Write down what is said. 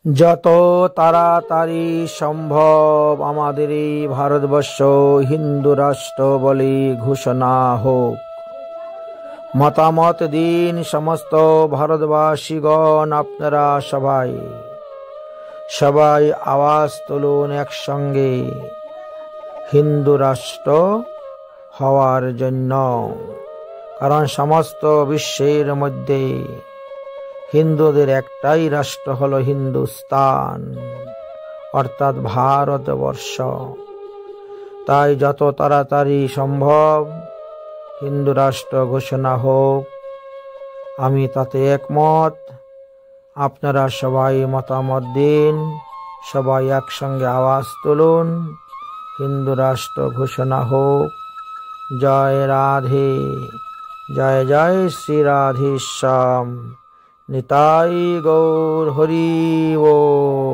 যত তাড়াতাড়ি সম্ভব আমাদের এই ভারতবর্ষ হিন্দু রাষ্ট্র বলে ঘোষণা হোক। মতামত দিন সমস্ত ভারতবাসীগণ, আপনারা সবাই আওয়াজ তুলুন একসঙ্গে হিন্দু রাষ্ট্র হওয়ার জন্য। কারণ সমস্ত বিশ্বের মধ্যে হিন্দুদের একটাই রাষ্ট্র হলো হিন্দুস্তান, অর্থাৎ ভারতবর্ষ। তাই যত তাড়াতাড়ি সম্ভব হিন্দু রাষ্ট্র ঘোষণা হোক, আমি তাতে একমত। আপনারা সবাই মতামত দিন, সবাই একসঙ্গে আওয়াজ তুলুন, হিন্দু রাষ্ট্র ঘোষণা হোক। জয় রাধে, জয় জয় শ্রী রাধেশ্যাম, নিতাই গৌর হরি বল।